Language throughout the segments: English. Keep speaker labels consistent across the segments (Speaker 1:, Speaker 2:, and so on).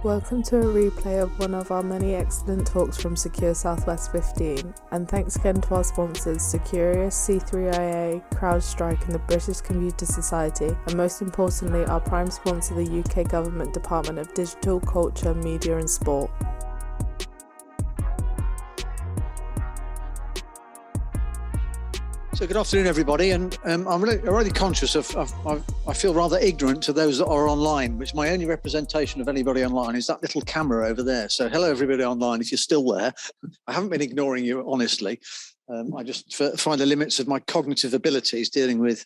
Speaker 1: Welcome to a replay of one of our many excellent talks from Secure Southwest 15, and thanks again to our sponsors Securius, C3IA, CrowdStrike and the British Computer Society, and most importantly our prime sponsor the UK Government Department of Digital, Culture, Media and Sport.
Speaker 2: So good afternoon, everybody, and I'm really conscious of I feel rather ignorant to those that are online, which my only representation of anybody online is that little camera over there. So hello, everybody online, if you're still there. I haven't been ignoring you, honestly. I just find the limits of my cognitive abilities dealing with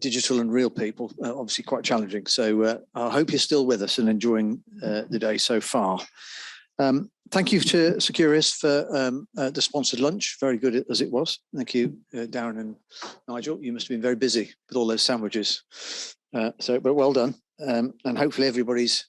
Speaker 2: digital and real people obviously quite challenging. So I hope you're still with us and enjoying the day so far. Thank you to Securius for the sponsored lunch. Very good as it was. Thank you, Darren and Nigel. You must have been very busy with all those sandwiches. But well done. And hopefully everybody's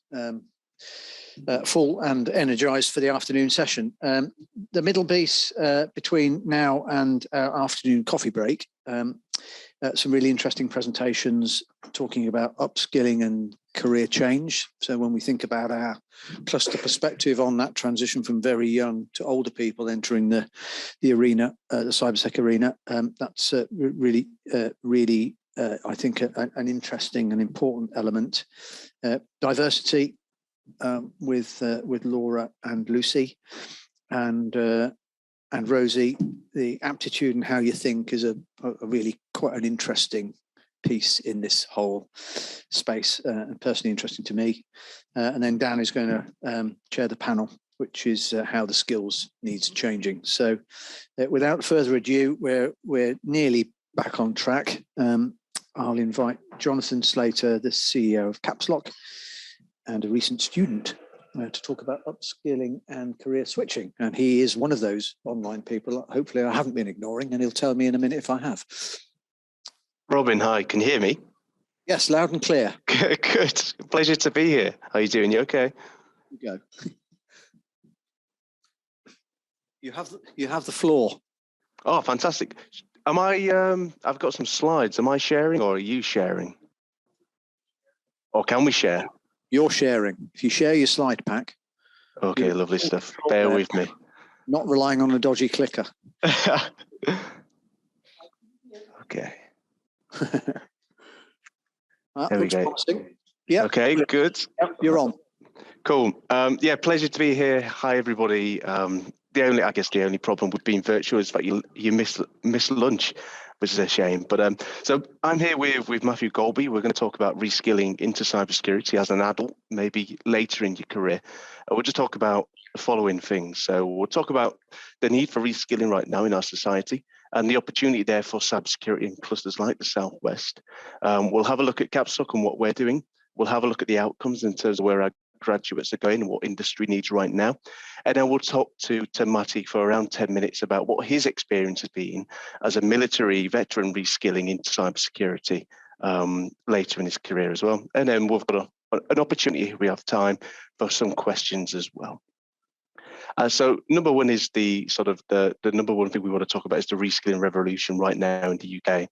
Speaker 2: full and energised for the afternoon session. The middle piece between now and our afternoon coffee break, some really interesting presentations talking about upskilling and career change. So when we think about our cluster perspective on that transition from very young to older people entering the arena, the cybersec arena, that's really, I think, an interesting and important element. Diversity with Laura and Lucy, and Rosie, the aptitude and how you think is a really quite an interesting piece in this whole space, and personally interesting to me. And then Dan is going to chair the panel, which is how the skills needs changing. So without further ado, we're nearly back on track. I'll invite Johnathan Slater, the CEO of Caps Lock and a recent student, to talk about upskilling and career switching. And he is one of those online people, hopefully I haven't been ignoring, and he'll tell me in a minute if I have.
Speaker 3: Robin, hi, can you hear me?
Speaker 2: Yes, loud and clear.
Speaker 3: Good. Pleasure to be here. How are you doing? You okay?
Speaker 2: Go. You have the floor.
Speaker 3: Oh, fantastic. Am I, I've got some slides. Am I sharing or are you sharing? Or can we share?
Speaker 2: You're sharing. If you share your slide pack.
Speaker 3: Okay, lovely stuff. Bear with me.
Speaker 2: Not relying on a dodgy clicker.
Speaker 3: Okay.
Speaker 2: There
Speaker 3: we go.
Speaker 2: Yeah.
Speaker 3: Okay, good.
Speaker 2: Yep, you're on.
Speaker 3: Cool. Yeah, pleasure to be here. Hi, everybody. The only problem with being virtual is that you miss lunch, which is a shame. But so I'm here with Matthew Golby. We're going to talk about reskilling into cybersecurity as an adult, maybe later in your career. We'll just talk about the following things. So we'll talk about the need for reskilling right now in our society and the opportunity there for cybersecurity in clusters like the Southwest. We'll have a look at Caps Lock and what we're doing. We'll have a look at the outcomes in terms of where our graduates are going and what industry needs right now. And then we'll talk to Matty for around 10 minutes about what his experience has been as a military veteran reskilling into cybersecurity later in his career as well. And then we've got an opportunity, if we have time, for some questions as well. So number one is the number one thing we want to talk about is the reskilling revolution right now in the UK.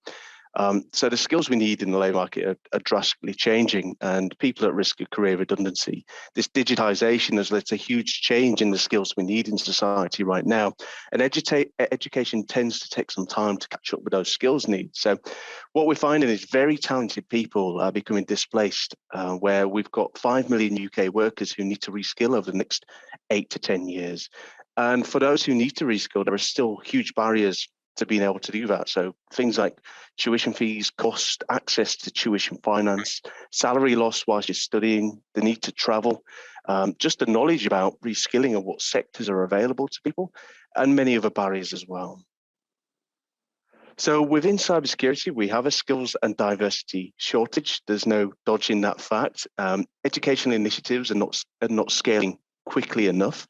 Speaker 3: So the skills we need in the labour market are drastically changing, and people are at risk of career redundancy. This digitisation has led to a huge change in the skills we need in society right now, and education tends to take some time to catch up with those skills needs. So what we're finding is very talented people are becoming displaced, where we've got 5 million UK workers who need to reskill over the next 8 to 10 years. And for those who need to reskill, there are still huge barriers to being able to do that. So things like tuition fees, cost, access to tuition finance, salary loss whilst you're studying, the need to travel, just the knowledge about reskilling and what sectors are available to people, and many other barriers as well. So within cybersecurity, we have a skills and diversity shortage. There's no dodging that fact. Educational initiatives are not scaling quickly enough.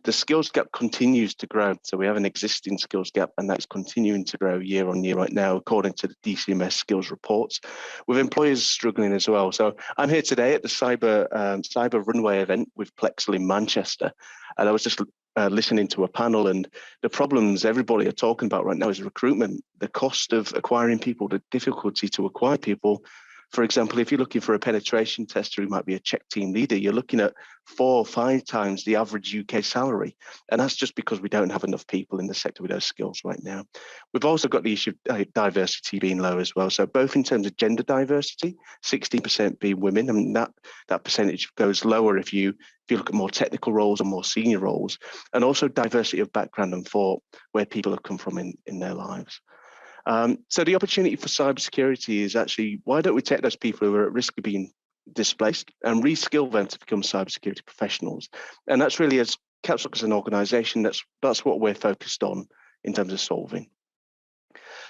Speaker 3: The skills gap continues to grow. So we have an existing skills gap, and that's continuing to grow year on year right now, according to the DCMS skills reports, with employers struggling as well. So I'm here today at the Cyber Runway event with Plexel in Manchester, and I was just listening to a panel, and the problems everybody are talking about right now is recruitment, the cost of acquiring people, the difficulty to acquire people For example, if you're looking for a penetration tester who might be a check team leader, you're looking at 4 or 5 times the average UK salary. And that's just because we don't have enough people in the sector with those skills right now. We've also got the issue of diversity being low as well. So both in terms of gender diversity, 60% being women, I mean, that percentage goes lower if you look at more technical roles and more senior roles, and also diversity of background and thought, where people have come from in their lives. So the opportunity for cybersecurity is actually, why don't we take those people who are at risk of being displaced and reskill them to become cybersecurity professionals? And that's really, as CapSoc as an organisation, that's what we're focused on in terms of solving.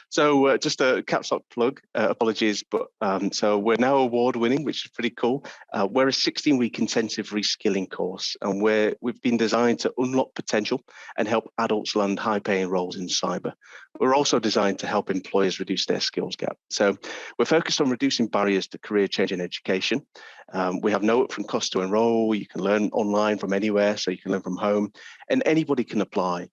Speaker 3: So just a CapSoc plug, apologies, but so we're now award-winning, which is pretty cool. We're a 16-week intensive reskilling course, and we've been designed to unlock potential and help adults land high-paying roles in cyber. We're also designed to help employers reduce their skills gap. So we're focused on reducing barriers to career change in education. We have no upfront cost to enroll. You can learn online from anywhere, so you can learn from home, and anybody can apply.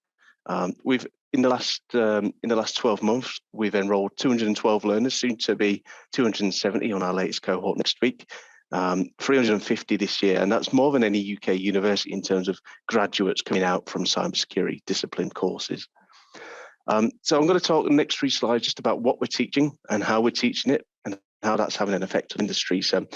Speaker 3: In the last 12 months, we've enrolled 212 learners, soon to be 270 on our latest cohort next week, 350 this year, and that's more than any UK university in terms of graduates coming out from cybersecurity discipline courses. So I'm going to talk in the next 3 slides just about what we're teaching and how we're teaching it and how that's having an effect on industry. So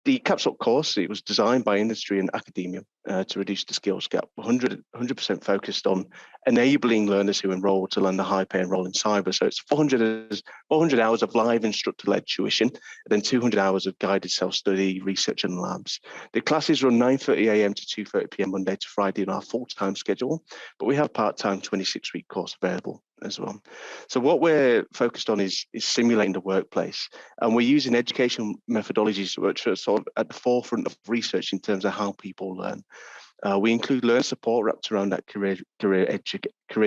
Speaker 3: the CapSoc course, it was designed by industry and academia to reduce the skills gap, 100% focused on enabling learners who enroll to learn the high-paying role in cyber. So it's 400 hours of live instructor-led tuition, and then 200 hours of guided self-study, research and labs. The classes run 9:30 a.m. to 2:30 p.m. Monday to Friday on our full-time schedule, but we have part-time 26-week course available as well. So what we're focused on is simulating the workplace, and we're using educational methodologies which are sort of at the forefront of research in terms of how people learn. We include learner support wrapped around that career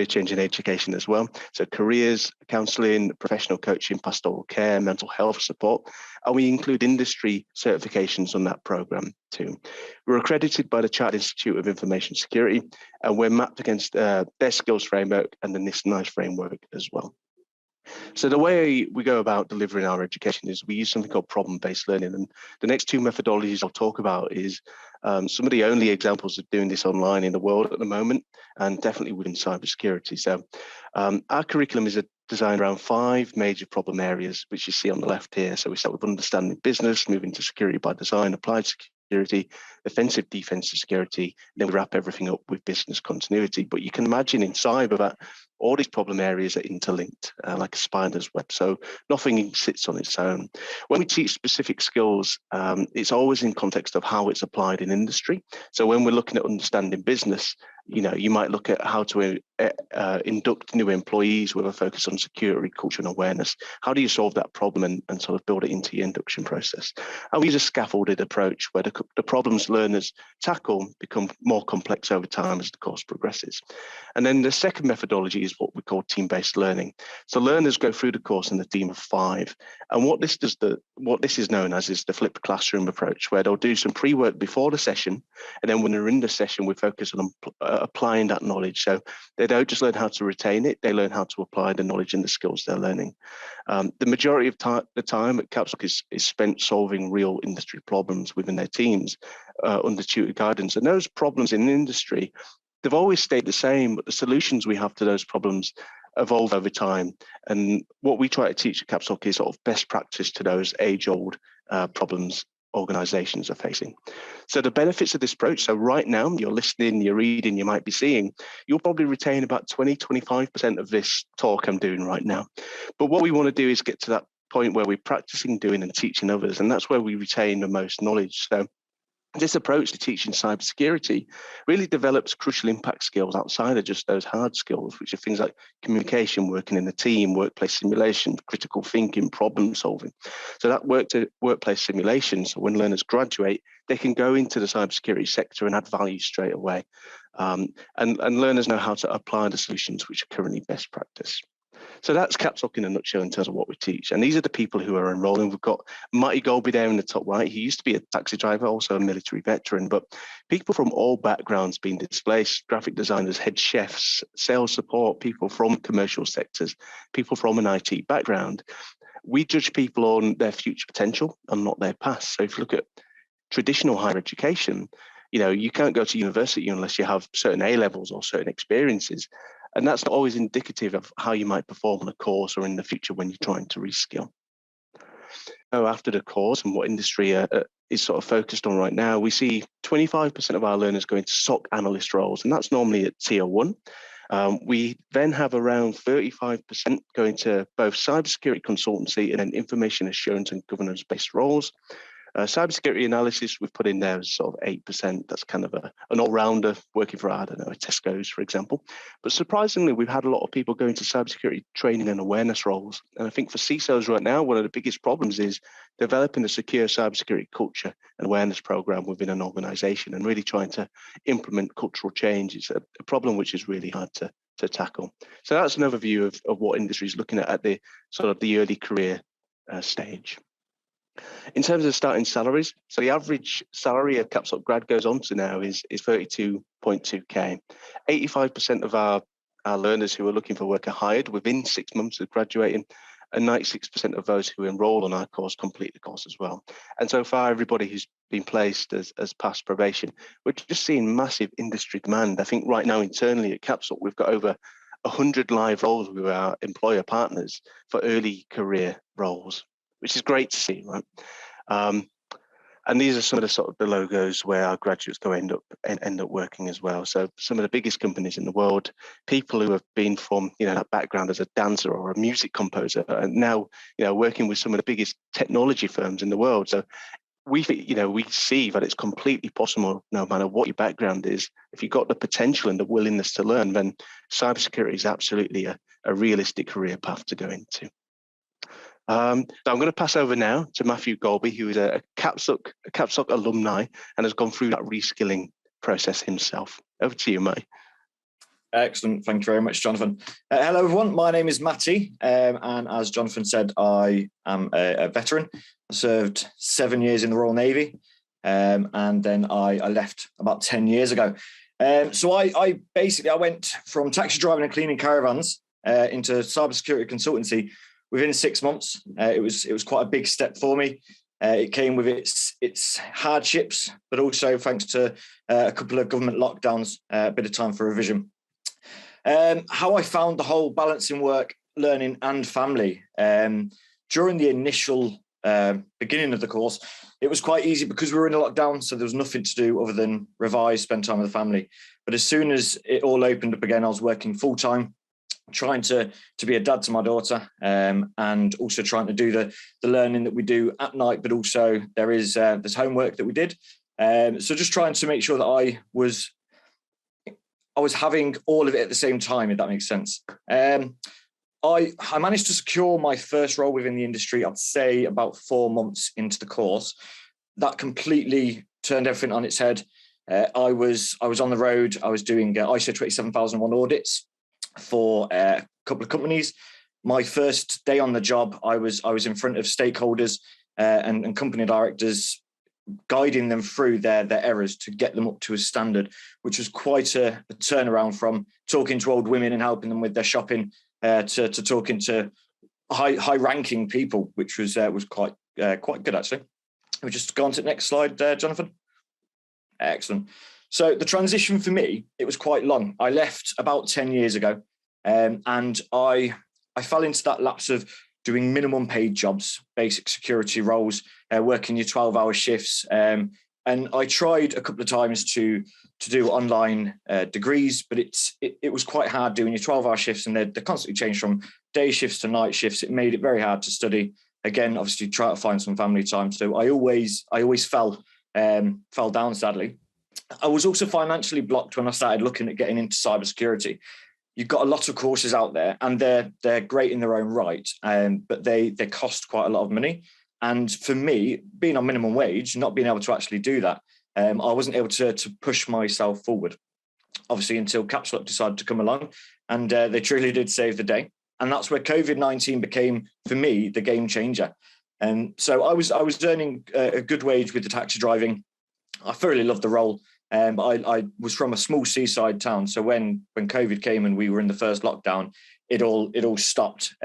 Speaker 3: change in education as well. So careers, counselling, professional coaching, pastoral care, mental health support, and we include industry certifications on that programme too. We're accredited by the Chartered Institute of Information Security, and we're mapped against their skills framework and the NIST framework as well. So the way we go about delivering our education is we use something called problem-based learning. And the next 2 methodologies I'll talk about is some of the only examples of doing this online in the world at the moment, and definitely within cybersecurity. So our curriculum is designed around 5 major problem areas, which you see on the left here. So we start with understanding business, moving to security by design, applied security, offensive, defensive security, then we wrap everything up with business continuity. But you can imagine in cyber that all these problem areas are interlinked like a spider's web. So nothing sits on its own. When we teach specific skills, it's always in context of how it's applied in industry. So when we're looking at understanding business, you might look at how to induct new employees with a focus on security, culture and awareness. How do you solve that problem and sort of build it into your induction process? And we use a scaffolded approach where the problems learners tackle become more complex over time as the course progresses. And then the second methodology is what we call team-based learning. So learners go through the course in a team of 5. And what this is known as is the flipped classroom approach, where they'll do some pre-work before the session, and then when they're in the session, we focus on applying that knowledge. So they don't just learn how to retain it, they learn how to apply the knowledge and the skills they're learning. The majority of the time at CapSoc is spent solving real industry problems within their teams under tutor guidance. And those problems in industry, they've always stayed the same, but the solutions we have to those problems evolve over time. And what we try to teach at CapSoc is sort of best practice to those age-old problems organizations are facing. So the benefits of this approach, so right now you're listening, you're reading, you might be seeing, you'll probably retain about 20-25% of this talk I'm doing right now. But what we want to do is get to that point where we're practicing doing and teaching others, and that's where we retain the most knowledge. So this approach to teaching cybersecurity really develops crucial impact skills outside of just those hard skills, which are things like communication, working in a team, workplace simulation, critical thinking, problem solving. So that workplace simulation, so when learners graduate, they can go into the cybersecurity sector and add value straight away. And learners know how to apply the solutions which are currently best practice. So that's CapSoc in a nutshell in terms of what we teach. And these are the people who are enrolling. We've got Matty Golby there in the top right. He used to be a taxi driver, also a military veteran, but people from all backgrounds being displaced, graphic designers, head chefs, sales support, people from commercial sectors, people from an IT background. we judge people on their future potential and not their past. So if you look at traditional higher education, you can't go to university unless you have certain A levels or certain experiences. And that's not always indicative of how you might perform on a course or in the future when you're trying to reskill. After the course and what industry is sort of focused on right now, we see 25% of our learners going to SOC analyst roles, and that's normally at tier 1. We then have around 35% going to both cybersecurity consultancy and then information assurance and governance-based roles. Cybersecurity analysis we've put in there as sort of 8%. That's kind of an all-rounder working for, I don't know, Tesco's, for example. But surprisingly, we've had a lot of people going to cybersecurity training and awareness roles. And I think for CISOs right now, one of the biggest problems is developing a secure cybersecurity culture and awareness program within an organization and really trying to implement cultural change. It's a problem which is really hard to tackle. So that's an overview of what industry is looking at the sort of the early career stage. In terms of starting salaries, so the average salary a CAPSOC grad goes on to now is 32.2k. 85% of our learners who are looking for work are hired within 6 months of graduating, and 96% of those who enroll on our course complete the course as well. And so far, everybody who's been placed as passed probation, we're just seeing massive industry demand. I think right now internally at CAPSOC, we've got over 100 live roles with our employer partners for early career roles, which is great to see, right? And these are some of the sort of the logos where our graduates go end up working as well. So some of the biggest companies in the world, people who have been from that background as a dancer or a music composer, and now working with some of the biggest technology firms in the world. So we see that it's completely possible, no matter what your background is, if you've got the potential and the willingness to learn, then cybersecurity is absolutely a realistic career path to go into. So I'm going to pass over now to Matthew Golby, who is a CAPSOC alumni and has gone through that reskilling process himself. Over to you, Matty.
Speaker 4: Excellent. Thank you very much, Jonathan. Hello, everyone. My name is Matty, and as Jonathan said, I am a veteran. I served 7 years in the Royal Navy, and then I left about 10 years ago. So I went from taxi driving and cleaning caravans into cybersecurity consultancy within 6 months. It was quite a big step for me. It came with its hardships, but also thanks to a couple of government lockdowns, a bit of time for revision. How I found the whole balancing work, learning and family. During the initial beginning of the course, it was quite easy because we were in a lockdown, so there was nothing to do other than revise, spend time with the family. But as soon as it all opened up again, I was working full-time, trying to be a dad to my daughter, and also trying to do the learning that we do at night, but also there's homework that we did. So just trying to make sure that I was having all of it at the same time, if that makes sense. I managed to secure my first role within the industry, I'd say about 4 months into the course. That completely turned everything on its head. I was on the road. I was doing ISO 27001 audits for a couple of companies. My first day on the job, I was in front of stakeholders and company directors, guiding them through their errors to get them up to a standard, which was quite a turnaround from talking to old women and helping them with their shopping to talking to high-ranking people, which was quite good, actually. We'll just go on to the next slide, Jonathan. Excellent. So the transition for me, it was quite long. I left about 10 years ago, and I fell into that lapse of doing minimum paid jobs, basic security roles, working your 12-hour shifts. And I tried a couple of times to do online degrees, but it was quite hard doing your 12-hour shifts, and they constantly changed from day shifts to night shifts. It made it very hard to study. Again, obviously, try to find some family time. So I always fell down, sadly. I was also financially blocked when I started looking at getting into cybersecurity. You've got a lot of courses out there, and they're great in their own right, but they cost quite a lot of money. And for me, being on minimum wage, not being able to actually do that, I wasn't able to push myself forward. Obviously, until CAPSOC decided to come along, and they truly did save the day. And that's where COVID-19 became, for me, the game changer. And so I was earning a good wage with the taxi driving. I thoroughly loved the role. I was from a small seaside town, so when COVID came and we were in the first lockdown, it all stopped.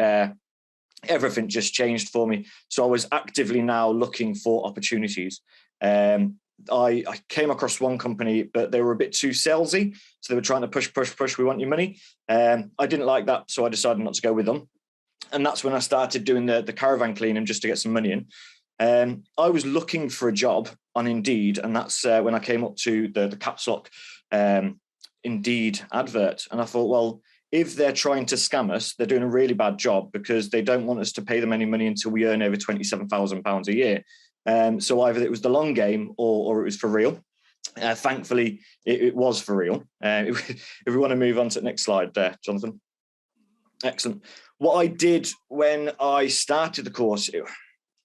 Speaker 4: everything just changed for me. So I was actively now looking for opportunities. I came across one company, but they were a bit too salesy. So they were trying to push, we want your money. I didn't like that, so I decided not to go with them. And that's when I started doing the caravan cleaning just to get some money in. I was looking for a job on Indeed, and that's when I came up to the Caps Lock Indeed advert. And I thought, well, if they're trying to scam us, they're doing a really bad job, because they don't want us to pay them any money until we earn over £27,000 a year. So either it was the long game or it was for real. Thankfully, it was for real. If we want to move on to the next slide there, Jonathan. Excellent. What I did when I started the course,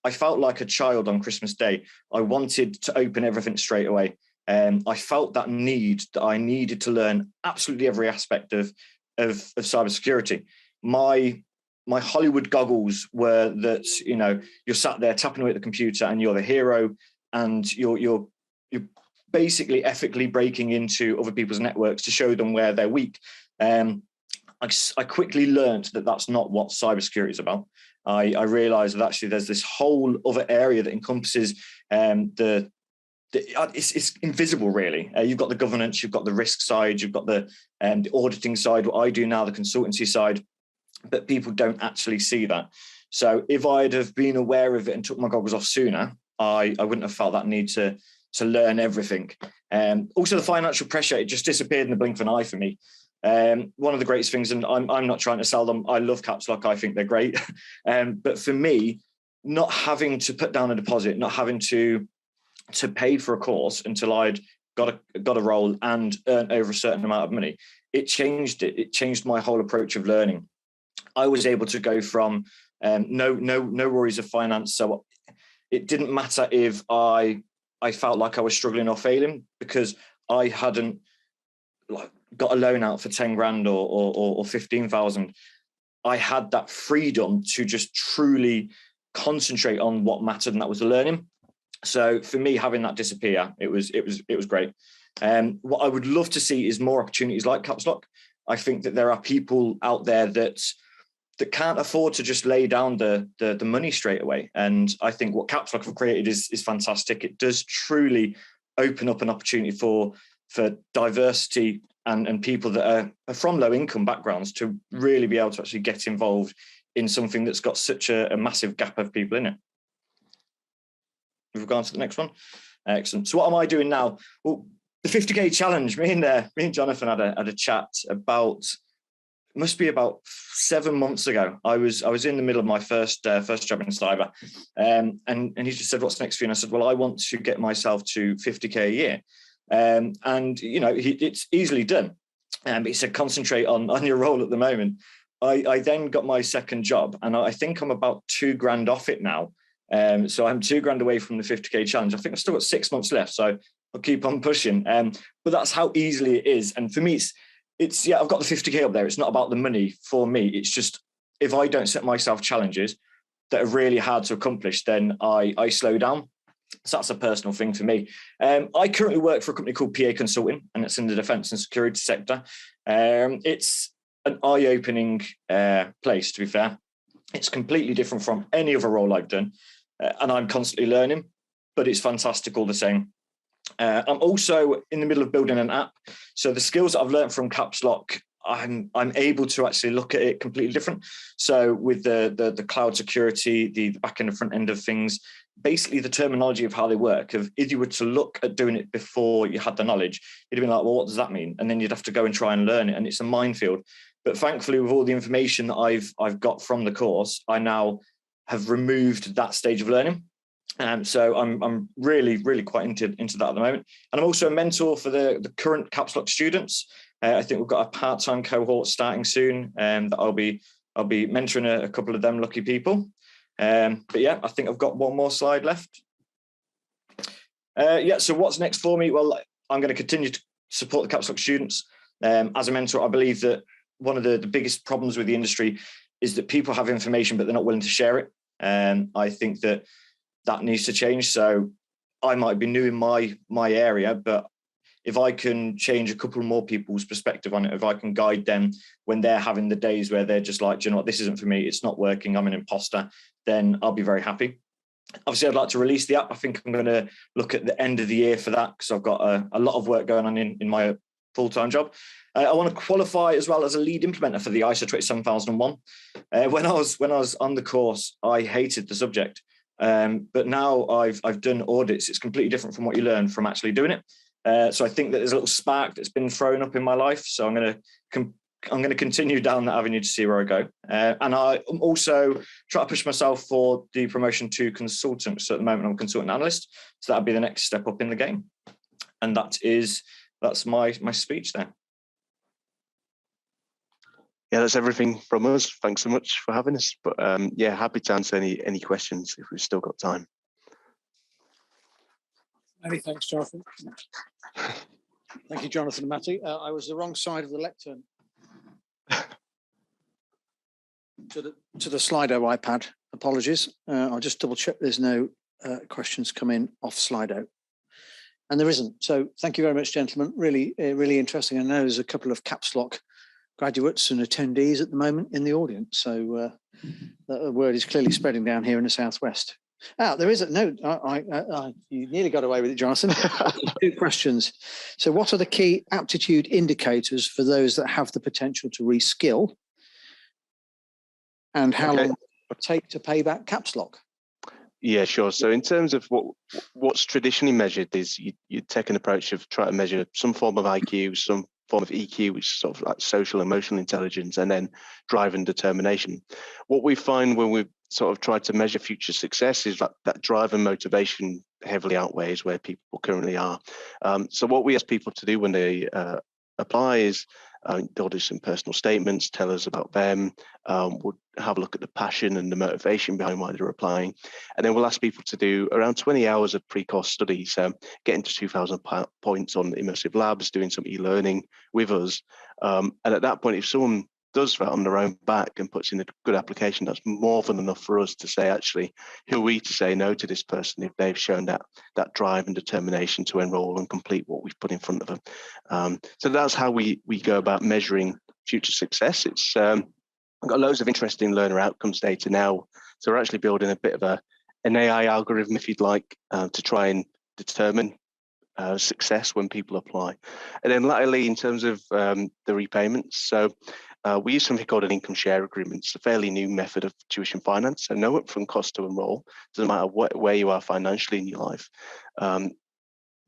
Speaker 4: I felt like a child on Christmas Day. I wanted to open everything straight away. I felt that need that I needed to learn absolutely every aspect of cybersecurity. My Hollywood goggles were that, you know, you're sat there tapping away at the computer and you're the hero, and you're basically ethically breaking into other people's networks to show them where they're weak. I quickly learned that that's not what cybersecurity is about. I realized that actually there's this whole other area that encompasses it's invisible, really. You've got the governance, you've got the risk side, you've got the auditing side, what I do now, the consultancy side, but people don't actually see that. So if I'd have been aware of it and took my goggles off sooner, I wouldn't have felt that need to learn everything. Also, the financial pressure, it just disappeared in the blink of an eye for me. One of the greatest things, and I'm not trying to sell them, I love Caps Lock, I think they're great. But for me, not having to put down a deposit, not having to pay for a course until I'd got a role and earn over a certain amount of money, it changed it. It changed my whole approach of learning. I was able to go from no worries of finance. So it didn't matter if I felt like I was struggling or failing, because I hadn't got a loan out for 10 grand or 15,000. I had that freedom to just truly concentrate on what mattered, and that was the learning. So for me, having that disappear, it was great. What I would love to see is more opportunities like Caps Lock. I think that there are people out there that can't afford to just lay down the money straight away. And I think what Caps Lock have created is fantastic. It does truly open up an opportunity for diversity and people that are from low income backgrounds to really be able to actually get involved in something that's got such a massive gap of people in it. We've gone to the next one. Excellent. So what am I doing now? Well, the 50K challenge, me and Jonathan had a chat about, must be about 7 months ago. I was in the middle of my first job in cyber, and he just said, "What's next for you?" And I said, "Well, I want to get myself to 50K a year." And you know, it's easily done. He said, "Concentrate on your role at the moment." I then got my second job, and I think I'm about $2,000 off it now. So I'm $2,000 away from the 50K challenge. I think I've still got 6 months left, so I'll keep on pushing. But that's how easily it is. And for me, it's I've got the 50K up there. It's not about the money for me. It's just, if I don't set myself challenges that are really hard to accomplish, then I slow down. So that's a personal thing for me. I currently work for a company called PA Consulting, and it's in the defence and security sector. It's an eye-opening place, to be fair. It's completely different from any other role I've done, and I'm constantly learning, but it's fantastic all the same. I'm also in the middle of building an app. So the skills that I've learned from Caps Lock, I'm able to actually look at it completely different. So with the cloud security, the back end and front end of things, basically the terminology of how they work. If you were to look at doing it before you had the knowledge, you'd be like, well, what does that mean? And then you'd have to go and try and learn it. And it's a minefield. But thankfully, with all the information that I've got from the course, I now have removed that stage of learning. So I'm really, really quite into that at the moment. And I'm also a mentor for the current Caps Lock students. I think we've got a part-time cohort starting soon, that I'll be mentoring a couple of them lucky people. But yeah, I think I've got one more slide left. So what's next for me? Well, I'm going to continue to support the Caps Lock students. As a mentor, I believe that one of the biggest problems with the industry is that people have information, but they're not willing to share it. I think that needs to change. So I might be new in my area, but if I can change a couple more people's perspective on it, if I can guide them when they're having the days where they're just like, do you know what, this isn't for me, it's not working, I'm an imposter, then I'll be very happy. Obviously, I'd like to release the app. I think I'm going to look at the end of the year for that, because I've got a lot of work going on in my full-time job. I want to qualify as well as a lead implementer for the ISO 27001. When I was on the course, I hated the subject, but now I've done audits. It's completely different from what you learn from actually doing it. So I think that there's a little spark that's been thrown up in my life. So I'm going to continue down that avenue to see where I go. And I also try to push myself for the promotion to consultant. So at the moment, I'm a consultant analyst. So that'll be the next step up in the game. And that's my speech there.
Speaker 3: Yeah, that's everything from us. Thanks so much for having us. But yeah, happy to answer any questions if we've still got time.
Speaker 2: Many thanks, Jonathan. Thank you, Jonathan and Matty. I was the wrong side of the lectern. To the Slido iPad. Apologies. I'll just double check there's no questions come in off Slido. And there isn't. So thank you very much, gentlemen. Really, really interesting. I know there's a couple of Caps Lock graduates and attendees at the moment in the audience. So the word is clearly spreading down here in the Southwest. There is no, you nearly got away with it, Jonathan. 2 questions. So what are the key aptitude indicators for those that have the potential to reskill? And how long will it take to pay back Caps Lock?
Speaker 3: Yeah, sure. So in terms of what's traditionally measured is you take an approach of trying to measure some form of IQ, some form of EQ, which is sort of like social emotional intelligence, and then drive and determination. What we find when we sort of try to measure future success is that drive and motivation heavily outweighs where people currently are. So what we ask people to do when they apply is they'll do some personal statements, tell us about them. We'll have a look at the passion and the motivation behind why they're applying. And then we'll ask people to do around 20 hours of pre-course study. So getting to 2,000 points on immersive labs, doing some e-learning with us. And at that point, if someone does that on their own back and puts in a good application, that's more than enough for us to say, actually, who are we to say no to this person if they've shown that drive and determination to enroll and complete what we've put in front of them. So that's how we go about measuring future success. It's I've got loads of interesting learner outcomes data now. So we're actually building a bit of an AI algorithm, if you'd like, to try and determine success when people apply. And then latterly, in terms of the repayments, so we use something called an income share agreement. It's a fairly new method of tuition finance. So no upfront cost to enroll. Doesn't matter where you are financially in your life.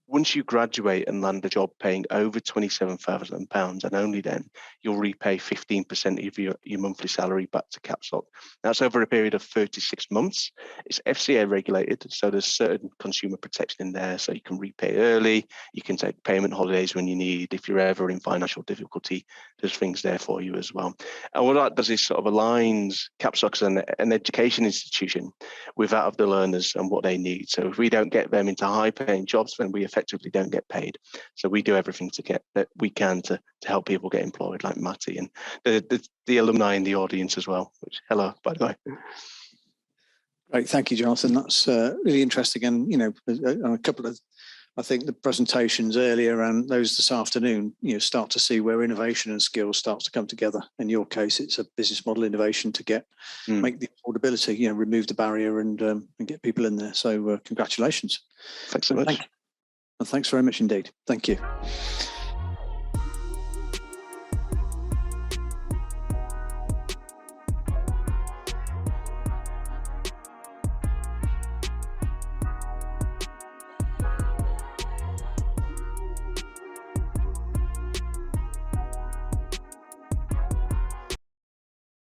Speaker 3: Once you graduate and land a job paying over £27,000, and only then, you'll repay 15% of your monthly salary back to Caps Lock. That's over a period of 36 months. It's FCA regulated, so there's certain consumer protection in there. So you can repay early, you can take payment holidays when you need. If you're ever in financial difficulty, there's things there for you as well. And what that does is sort of aligns Caps Lock as an education institution with that of the learners and what they need. So if we don't get them into high-paying jobs, then we effectively don't get paid. So we do everything that we can to help people get employed, like Matty and the alumni in the audience as well, which, hello, by the way.
Speaker 2: Great, thank you, Jonathan. That's really interesting. And, you know, a couple of, I think the presentations earlier and those this afternoon, you know, start to see where innovation and skills starts to come together. In your case, it's a business model innovation to make the affordability, you know, remove the barrier and get people in there. So congratulations.
Speaker 3: Thanks so much.
Speaker 2: Thanks very much indeed. Thank you.